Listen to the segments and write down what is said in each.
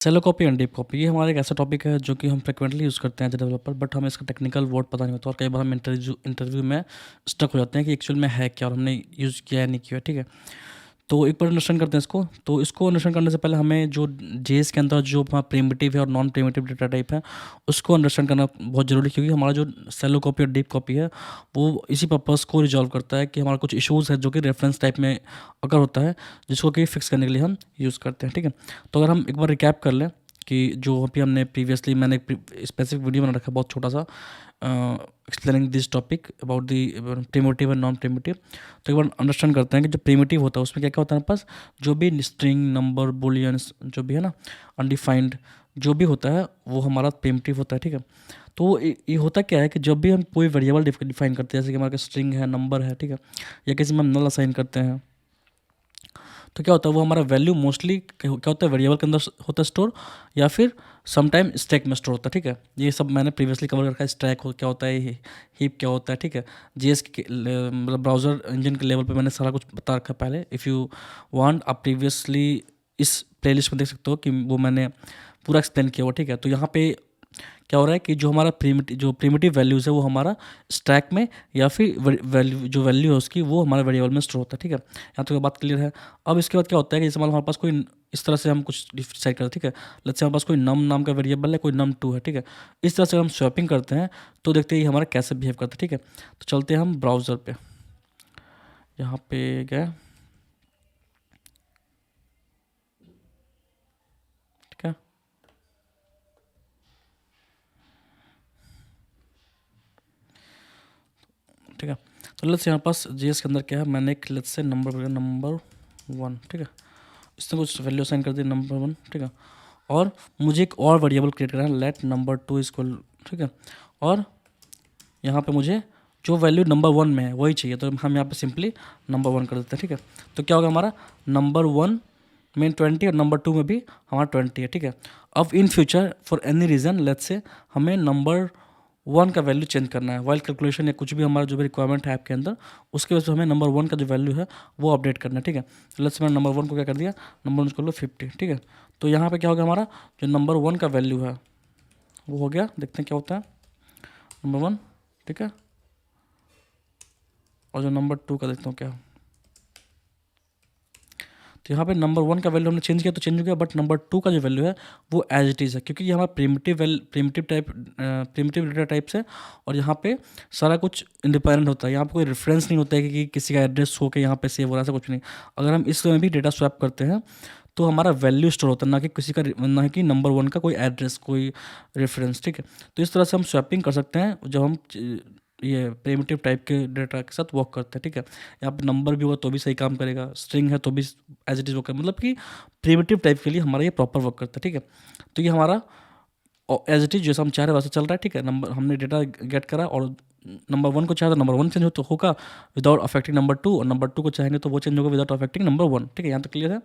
Cello copy and deep copy ये हमारा एक ऐसा टॉपिक है जो कि हम फ्रिक्वेंटली यूज़ करते हैं एज ए डेवलपर, बट हमें इसका टेक्निकल वर्ड पता नहीं होता और कई बार हम इंटरव्यू में स्टक हो जाते हैं कि एक्चुअल में है क्या और हमने यूज़ किया है नहीं किया है, ठीक है। तो एक बार अंडरस्टैंड करते हैं इसको। तो इसको अंडरस्टैंड करने से पहले हमें जो जेएस के अंदर जो हमारा प्रिमिटिव है और नॉन प्रिमिटिव डेटा टाइप है उसको अंडरस्टैंड करना बहुत ज़रूरी है, क्योंकि हमारा जो सेलो कॉपी और डीप कॉपी है वो इसी पर्पस को रिजॉल्व करता है कि हमारा कुछ इश्यूज़ है जो कि रेफरेंस टाइप में अगर होता है, जिसको कि फिक्स करने के लिए हम यूज़ करते हैं, ठीक है। तो अगर हम एक बार रिकैप कर लें कि जो अभी हमने प्रीवियसली मैंने एक स्पेसिफिक वीडियो बना रखा है बहुत छोटा सा, explaining this topic about the primitive and non primitive. तो एक बार अंडरस्टैंड करते हैं कि जो प्रिमिटिव होता है उसमें क्या क्या होता है हमारे पास, जो भी स्ट्रिंग नंबर बुलियंस जो भी है ना, अनडिफाइंड जो भी होता है वो हमारा प्रिमिटिव होता है, ठीक है। तो ये होता क्या है कि जब भी हम कोई वेरिएबल डिफाइन करते हैं, जैसे कि हमारे स्ट्रिंग है, नंबर है, ठीक है, या किसी में हम नल असाइन करते हैं, तो क्या होता है वो हमारा वैल्यू मोस्टली क्या होता है वेरिएबल के अंदर होता है स्टोर, या फिर समटाइम स्टैक में स्टोर होता है, ठीक है। ये सब मैंने प्रीवियसली कवर कर रखा है। स्टैक क्या होता है, हीप क्या होता है, ठीक है। जीएस के मतलब ब्राउज़र इंजन के लेवल पे मैंने सारा कुछ बता रखा है पहले। इफ़ यू वांट आप प्रीवियसली इस प्लेलिस्ट में देख सकते हो कि वो मैंने पूरा एक्सप्लेन किया हुआ, ठीक है। तो यहाँ पे क्या हो रहा है कि जो हमारा प्रीमिटिव वैल्यूज़ है वो हमारा स्टैक में या फिर जो वैल्यू है उसकी वो हमारे वेरिएबल में स्टोर होता है, ठीक है। यहाँ तक बात क्लियर है। अब इसके बाद क्या होता है कि जैसे मान लो हमारे पास कोई इस तरह से हम कुछ डिसाइड करते हैं, ठीक है। लेट्स से हमारे पास कोई नम नाम का वेरिएबल है, कोई num2 है, ठीक है। इस तरह से हम स्वैपिंग करते हैं तो देखते हैं ये हमारा कैसे बिहेव करता है, ठीक है। तो चलते हैं हम ब्राउज़र पे, यहाँ पे गए, ठीक है। ठीक है, तो लेट्स से हमारे पास जीएस के अंदर क्या है, मैंने एक लेट्स से नंबर 1, ठीक है। इसमें कुछ वैल्यू साइन कर दी नंबर 1, ठीक है। और मुझे एक और वेरिएबल क्रिएट करना है, लेट नंबर 2 इक्वल, ठीक है। और यहाँ पे मुझे जो वैल्यू नंबर 1 में है वही चाहिए, तो हम यहाँ पे सिंपली नंबर 1 कर देते हैं, ठीक है। तो क्या होगा हमारा नंबर 1 में 20 और नंबर 2 में भी हमारा 20 है, ठीक है। अब in future for any reason let's say हमें नंबर 1 का वैल्यू चेंज करना है, वाइल कैलकुलेशन या कुछ भी हमारा जो भी रिक्वायरमेंट है ऐप के अंदर, उसके वजह से हमें नंबर 1 का जो वैल्यू है वो अपडेट करना है, ठीक है। तो लेट्स मैंने नंबर 1 को क्या कर दिया, नंबर 1 कर लो 50, ठीक है। तो यहाँ पे क्या होगा हमारा जो नंबर 1 का वैल्यू है वो हो गया, देखते हैं क्या होता है नंबर 1, ठीक है। और जो नंबर 2 का देखता हूँ क्या, तो यहाँ पे नंबर 1 का वैल्यू हमने चेंज किया तो चेंज हो गया, बट नंबर 2 का जो वैल्यू है वो एज इट इज़ है, क्योंकि ये हमारा प्रिमिटिव डेटा टाइप्स है। और यहाँ पे सारा कुछ इंडिपेंडेंट होता है, यहाँ पे कोई रेफरेंस नहीं होता है कि किसी का एड्रेस हो के यहाँ पे सेव हो रहा है, ऐसा कुछ नहीं। अगर हम इस में भी डेटा स्वैप करते हैं तो हमारा वैल्यू स्टोर होता है, ना कि किसी का, ना कि नंबर 1 का कोई एड्रेस, कोई रेफरेंस, ठीक है। तो इस तरह से हम स्वैपिंग कर सकते हैं जब हम ये प्रिमिटिव टाइप के डेटा के साथ वर्क करते हैं, ठीक है। यहाँ पे नंबर भी होगा तो भी सही काम करेगा, स्ट्रिंग है तो भी एज इट इज़ वर्क करेगा, मतलब कि प्रिमिटिव टाइप के लिए हमारा ये प्रॉपर वर्क करता है, ठीक है। तो ये हमारा एज इट इज़ जैसा हम चाह रहे हैं वैसा चल रहा है, ठीक है। नंबर हमने डेटा गेट करा और नंबर 1 को चाहे तो नंबर 1 चेंज हो तो होगा विदाउट अफेक्टिंग नंबर 2, और नंबर 2 को चाहेंगे तो वो चेंज होगा विदाउट अफेक्टिंग नंबर 1, ठीक है। यहाँ तक क्लियर है।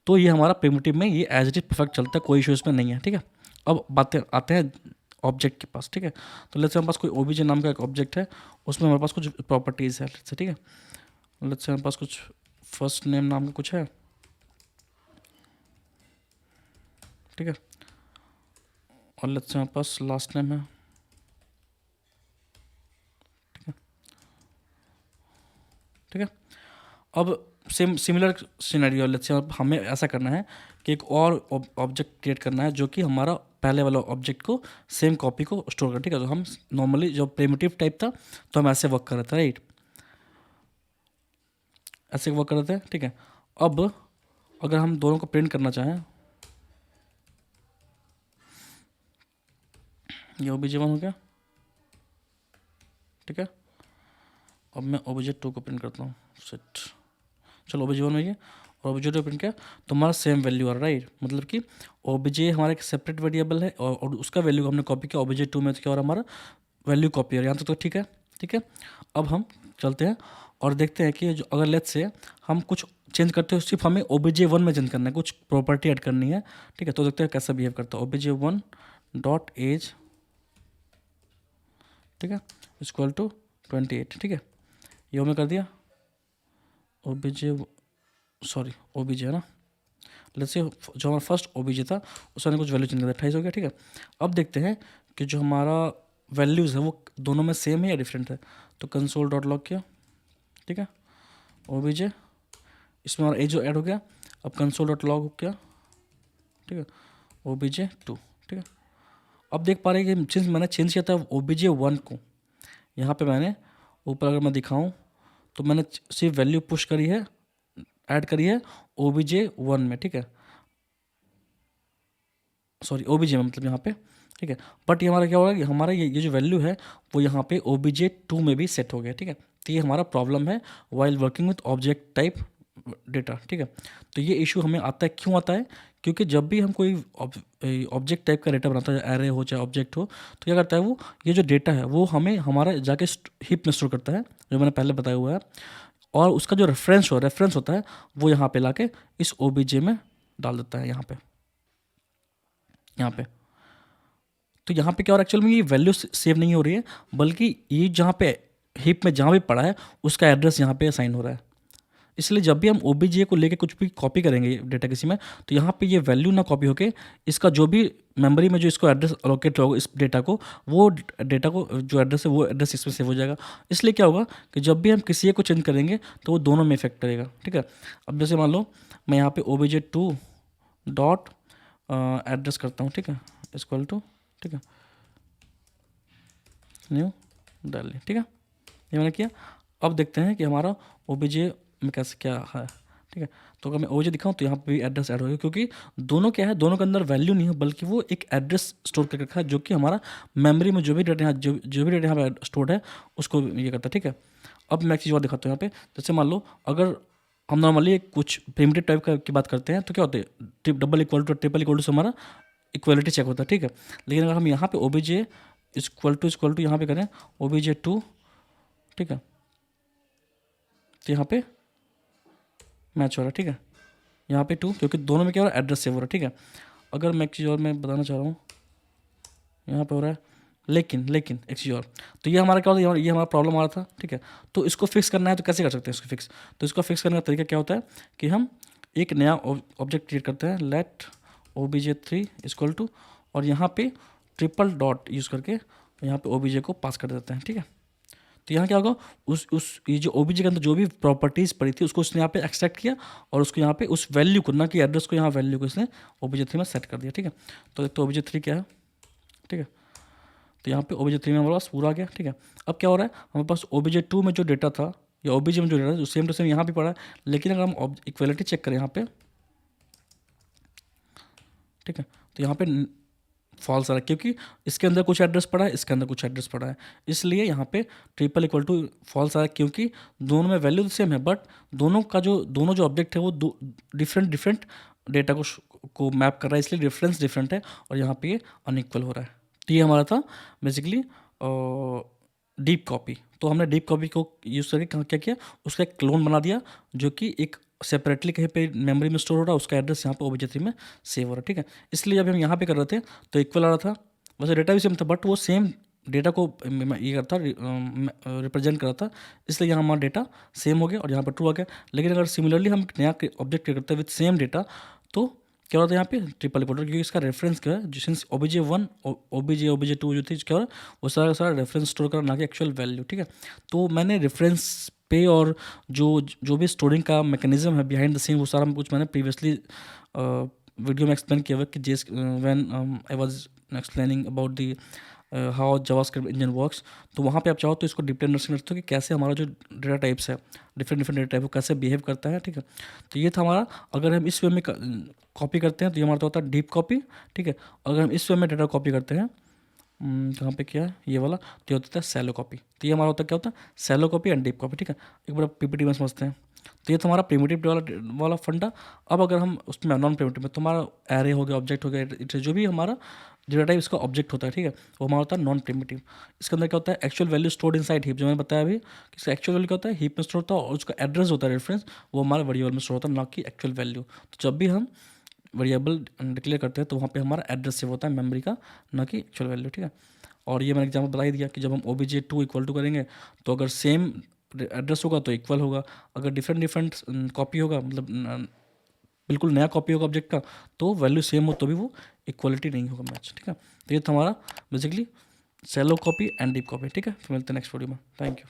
तो ये हमारा प्रिमिटिव में ये एज इट इज परफेक्ट चलता है, कोई इशू इसमें नहीं है, ठीक है। अब बातें आते हैं ऑब्जेक्ट के पास, ठीक है। तो लेट्स से हमारे पास कोई ओबीजे नाम का एक ऑब्जेक्ट है, उसमें हमारे पास कुछ प्रॉपर्टीज़ है, लेट्स से, ठीक है। लेट्स से हमारे पास कुछ फर्स्ट नेम नाम का कुछ है, ठीक है। और लेट्स से हमारे पास लास्ट नेम है, ठीक है। अब सिमिलर सिनेरियो, लेट्स से हमें ऐसा करना है कि एक और ऑब्जेक्ट क्रिएट करना है जो कि हमारा पहले वाला ऑब्जेक्ट को सेम कॉपी को स्टोर कर, ठीक है। तो हम नॉर्मली जो प्रिमिटिव टाइप था तो हम ऐसे वर्क कर रहे थे, राइट, ऐसे वर्क कर रहे थे, ठीक है। अब अगर हम दोनों को प्रिंट करना चाहें, ये OBJ1 हो गया, ठीक है। अब मैं OBJ2 को प्रिंट करता हूँ, सेट, चलो OBJ1 में ये और OBJ2 प्रिंट किया तो हमारा सेम वैल्यू आ रहा है, राइट। मतलब कि OBJ हमारा एक सेपरेट वेरिएबल है और उसका वैल्यू हमने कॉपी किया OBJ2 में, तो क्या हो रहा है हमारा वैल्यू कॉपी है। यहाँ तक तो ठीक है, ठीक है। अब हम चलते हैं और देखते हैं कि जो अगर लेट्स से हम कुछ चेंज करते हो, सिर्फ हमें OBJ1 में चेंज करना है, कुछ प्रॉपर्टी ऐड करनी है, ठीक है। तो देखते हैं कैसा बिहेव करता है OBJ1 डॉट एज, ठीक है, इक्वल टू 28, ठीक है। ये हमने कर दिया OBJ, सॉरी OBJ है ना, लेट्स से जो हमारा फर्स्ट ओबीजे था उसने कुछ वैल्यू चेंज कर दिया, 28 हो गया, ठीक है। अब देखते हैं कि जो हमारा वैल्यूज़ है वो दोनों में सेम है या डिफरेंट है। तो कंसोल डॉट लॉग किया, ठीक है, ओबीजे, इसमें हमारा ए जो ऐड हो गया। अब कंसोल डॉट लॉग हो गया, ठीक है, ओबीजे 2, ठीक है। अब देख पा रहे हैं कि सिंस मैंने चेंज किया था ओबीजे 1 को, यहाँ पे मैंने ऊपर अगर मैं दिखाऊं तो मैंने सिर्फ वैल्यू पुश करी है, ऐड करी है ओबीजे 1 में, ठीक है, सॉरी ओबीजे में, मतलब यहाँ पे, ठीक है। बट ये हमारा क्या होगा कि हमारा ये जो वैल्यू है वो यहाँ पे ओबीजे 2 में भी सेट हो गया, ठीक है। तो ये हमारा प्रॉब्लम है while working with object type data, ठीक है। तो ये इशू हमें आता है, क्यों आता है? क्योंकि जब भी हम कोई ऑब्जेक्ट टाइप का डेटा बनाता है, एरे हो चाहे ऑब्जेक्ट हो, तो क्या करता है वो, ये जो डेटा है वो हमें हमारा जाके हीप में स्टोर करता है, जो मैंने पहले बताया हुआ है। और उसका जो रेफरेंस होता है वो यहाँ पे लाके इस ओबीजे में डाल देता है, यहाँ पे। तो यहाँ पे क्या हो रहा है, एक्चुअल में ये वैल्यू सेव नहीं हो रही है, बल्कि ये जहाँ पे हीप में जहाँ भी पड़ा है उसका एड्रेस यहाँ पे असाइन हो रहा है। इसलिए जब भी हम ओबीजे को लेके कुछ भी कॉपी करेंगे डेटा किसी में, तो यहाँ पे ये वैल्यू ना कॉपी होके इसका जो भी मेमोरी में जो इसको एड्रेस अलोकेट होगा इस डेटा को, वो डेटा को जो एड्रेस है वो एड्रेस इसमें सेव हो जाएगा। इसलिए क्या होगा कि जब भी हम किसी एक को चेंज करेंगे तो वो दोनों में इफेक्ट करेगा, ठीक है। अब जैसे मान लो मैं यहाँ पे ओबीजे 2 डॉट एड्रेस करता हूँ, ठीक है, इक्वल टू, ठीक है, न्यू डालिए, ठीक है, ये मैंने किया। अब देखते हैं कि हमारा ओबीजे में कैसे क्या है, ठीक है। तो अगर मैं ओबीजे दिखाऊँ तो यहाँ पे भी एड्रेस ऐड होगा, क्योंकि दोनों क्या है, दोनों के अंदर वैल्यू नहीं है, बल्कि वो एक एड्रेस स्टोर करके रखा है, जो कि हमारा मेमोरी में जो भी डेटा यहाँ जो भी डेटा यहाँ पे स्टोर्ड है उसको ये करता है, ठीक है। अब मैं एक चीज़ और दिखाता हूँ यहाँ पे। जैसे मान लो अगर हम नॉर्मली कुछ प्रिमिटिव टाइप की बात करते हैं तो क्या होते हैं, double equal to triple equal to से हमारा इक्वलिटी चेक होता है, ठीक है। लेकिन अगर हम यहाँ पे ओबीजे इक्वल टू यहाँ पे करें ओबीजे 2, ठीक है, तो यहाँ पे मैच हो रहा है, ठीक है, यहाँ पे 2, क्योंकि दोनों में क्या हो रहा है, एड्रेस सेव हो रहा है, ठीक है। अगर मैं एक चीज़ और मैं बताना चाह रहा हूँ, यहाँ पे हो रहा है, लेकिन एक चीज़ और, तो ये हमारा क्या होता है, ये हमारा प्रॉब्लम आ रहा था, ठीक है। तो इसको फिक्स करना है तो कैसे कर सकते हैं इसको फिक्स? तो इसको फिक्स करने का तरीका क्या होता है कि हम एक नया ऑब्जेक्ट क्रिएट करते हैं, लेट ओबीजे 3 इक्वल टू, और यहाँ पे ट्रिपल डॉट यूज़ करके यहाँ पे ओबीजे को पास कर देते हैं, ठीक है। तो यहाँ क्या होगा, उस ये जो ओबीजे के अंदर जो भी प्रॉपर्टीज़ पड़ी थी उसको उसने यहाँ पे एक्सट्रैक्ट किया, और उसको यहाँ पे उस वैल्यू को, ना कि एड्रेस को, यहाँ वैल्यू को इसने ओबीजे 3 में सेट कर दिया, ठीक है। तो एक तो ओबीजे 3 क्या है, ठीक है, तो यहाँ पे ओबीजे 3 में हमारे पास पूरा आ गया, ठीक है। अब क्या हो रहा है, हमारे पास ओबीजे 2 में जो डेटा था या ओबीजे में जो डेटा था सेम टू सेम यहाँ भी पड़ा है, लेकिन अगर हम इक्वलिटी चेक करें यहाँ पे, ठीक है, तो यहाँ पे फॉल्स आ रहा है, क्योंकि इसके अंदर कुछ एड्रेस पड़ा है, इसके अंदर कुछ एड्रेस पड़ा है, इसलिए यहाँ पे ट्रिपल इक्वल टू फॉल्स आ रहा है, क्योंकि दोनों में वैल्यू सेम है, बट दोनों जो ऑब्जेक्ट है वो डिफरेंट डेटा को मैप कर रहा है, इसलिए डिफरेंस डिफरेंट है, और यहाँ पे ये अनइक्वल हो रहा है। तो ये हमारा था बेसिकली डीप कॉपी। तो हमने डीप कॉपी को यूज़ करके क्या किया, उसका एक क्लोन बना दिया जो कि एक सेपरेटली कहीं पे मेमोरी में स्टोर हो रहा है, उसका एड्रेस यहाँ पे ओबीजे 3 में सेव हो रहा है, ठीक है। इसलिए जब हम यहाँ पे कर रहे थे तो इक्वल आ रहा था, वैसे डेटा भी सेम था, बट वो सेम डेटा को ये करता रिप्रेजेंट कर रहा था, इसलिए यहाँ हमारा डेटा सेम हो गया और यहाँ पर ट्रू आ गया। लेकिन अगर सिमिलरली हम नया ऑब्जेक्ट क्रिएट करते हैं विथ सेम डेटा, तो क्या होता है यहाँ पे ट्रिपल इक्वल, क्योंकि इसका रेफरेंस क्या है, सिंस ओबीजे 1 ओबीजे 2 जो थी क्या हो रहा है, वो सारा सारा रेफरेंस स्टोर कर, ना कि एक्चुअल वैल्यू, ठीक है। तो मैंने रेफरेंस पे और जो भी स्टोरिंग का मैकेनिज्म है बिहाइंड द सीन, वो सारा कुछ मैंने प्रीवियसली वीडियो में एक्सप्लेन किया हुआ कि जिस when I was explaining about the how JavaScript engine works. तो वहाँ पे आप चाहो तो इसको डीपली अंडरस्टैंड करते हो कि कैसे हमारा जो डेटा टाइप्स है, डिफरेंट डेटा टाइप, वो कैसे बिहेव करता है, ठीक है। तो ये था हमारा, अगर हम इस वे में कॉपी करते हैं तो ये हमारा तो होता है डीप कॉपी, ठीक है। अगर हम इस वे में डेटा कॉपी करते हैं, कहाँ पे क्या है ये वाला, तो ये होता है सैलो कॉपी। तो ये हमारा होता है क्या होता है, shallow copy and deep copy, ठीक है। एक बार पीपीटी में समझते हैं। तो ये तो हमारा प्रिमिटिव वाला फंडा। अब अगर हम उसमें नॉन प्रिमिटिव में, तो हमारा एरे हो गया, ऑब्जेक्ट हो गया, जो भी हमारा डेटा टाइप इसका ऑब्जेक्ट होता है, ठीक है, वो हमारा होता है नॉन प्रिमिटिव। इसके अंदर क्या होता है, actual value stored inside heap, जो मैंने बताया अभी कि इसका एक्चुअल वैल्यू क्या होता है, हीप में स्टोर होता है, और उसका एड्रेस होता है रेफरेंस, वो हमारे वेरिएबल में स्टोर होता है, ना कि एक्चुअल वैल्यू। तो जब भी हम वेरिएबल डिक्लेयर करते हैं तो वहाँ पे हमारा एड्रेस सेव होता है मेमोरी का, ना कि एक्चुअल वैल्यू, ठीक है। और ये मैंने एग्जाम्पल बता ही दिया कि जब हम ओबीजे 2 इक्वल टू करेंगे तो अगर सेम एड्रेस होगा तो इक्वल होगा, अगर डिफरेंट कॉपी होगा, मतलब बिल्कुल नया कॉपी होगा ऑब्जेक्ट का, तो वैल्यू सेम हो तो भी वो इक्वलिटी नहीं होगा मैच, ठीक है। तो ये था हमारा basically shallow copy and deep copy, ठीक है। फिर मिलते हैं नेक्स्ट वीडियो में, थैंक यू।